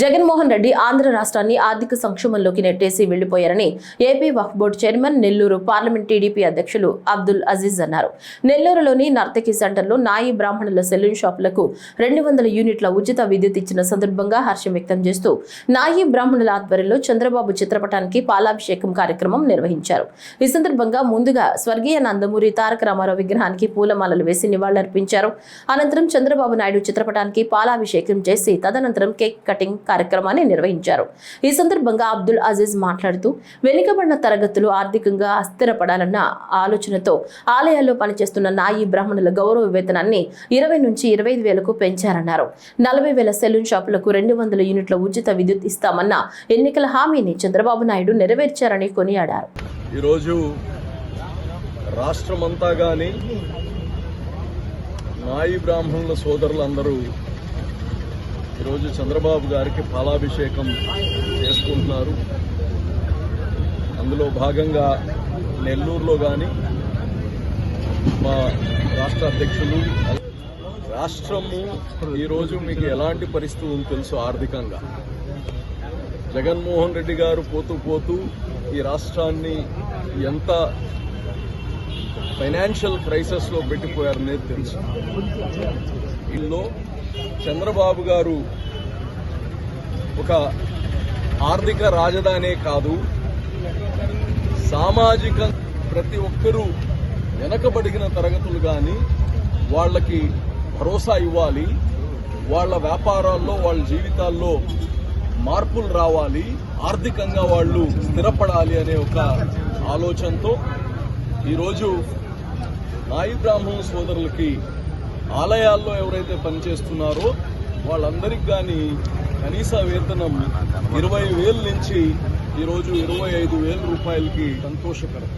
జగన్మోహన్ రెడ్డి ఆంధ్ర రాష్ట్రాన్ని ఆర్థిక సంక్షోభంలోకి నెట్టేసి వెళ్లిపోయారని AP Waqf board chairman Nellore parliament TDP అధ్యక్షులు అబ్దుల్ అజీజ్ అన్నారు. నెల్లూరులోని నర్తకి సెంటర్లో నాయి బ్రాహ్మణుల సెలూన్ షాపులకు 200 యూనిట్ల ఉచిత విద్యుత్ ఇచ్చిన సందర్భంగా హర్షం వ్యక్తం చేస్తూ నాయి బ్రాహ్మణుల ఆధ్వర్యంలో చంద్రబాబు చిత్రపటానికి పాలాభిషేకం కార్యక్రమం నిర్వహించారు. ఈ సందర్భంగా ముందుగా స్వర్గీయ నందమూరి తారక రామారావు విగ్రహానికి పూలమాలలు వేసి నివాళులర్పించారు. అనంతరం చంద్రబాబు నాయుడు చిత్రపటానికి పాలాభిషేకం చేసి తదనంతరం కేక్ కటింగ్ కార్యక్రమాన్ని నిర్వహించారు. ఈ సందర్భంగా అబ్దుల్ అజీజ్ మాట్లాడుతూ వెనుకబడిన తరగతులు ఆర్థికంగా అస్థిరపడాలన్న ఆలోచనతో ఆలయాల్లో పనిచేస్తున్న నాయి బ్రాహ్మణుల గౌరవ వేతనాన్ని 20 నుంచి 25 వేలకు పెంచారన్నారు. 40,000 సెలూన్ షాపులకు 200 యూనిట్ల ఉచిత విద్యుత్ ఇస్తామన్న ఎన్నికల హామీని చంద్రబాబు నాయుడు నెరవేర్చారని కొనియాడారు. ఈరోజు రాష్ట్రమంతా గాని నాయి బ్రాహ్మణుల సోదరులందరూ ఈరోజు చంద్రబాబు గారికి పాలాభిషేకం చేసుకుంటున్నారు. అందులో భాగంగా నెల్లూరులో కానీ మా రాష్ట్ర అధ్యక్షులు రాష్ట్రము ఈరోజు మీకు ఎలాంటి పరిస్థితి ఉందో తెలుసు. ఆర్థికంగా జగన్మోహన్ రెడ్డి గారు పోతూ పోతూ ఈ రాష్ట్రాన్ని ఎంత ఫైనాన్షియల్ క్రైసిస్లో పెట్టిపోయారనేది తెలుసు. ఇందులో చంద్రబాబు గారు ఒక ఆర్థిక రాజధానే కాదు, సామాజిక ప్రతి ఒక్కరూ వెనకబడిన తరగతులు కానీ వాళ్ళకి భరోసా ఇవ్వాలి, వాళ్ళ వ్యాపారాల్లో వాళ్ళ జీవితాల్లో మార్పులు రావాలి, ఆర్థికంగా వాళ్ళు స్థిరపడాలి అనే ఒక ఆలోచనతో ఈరోజు నాయి బ్రాహ్మణ సోదరులకి ఆలయాల్లో ఎవరైతే పనిచేస్తున్నారో వాళ్ళందరికీ కానీ కనీస వేతనం 20,000 నుంచి ఈరోజు 25,000 రూపాయలకి సంతోషకరం.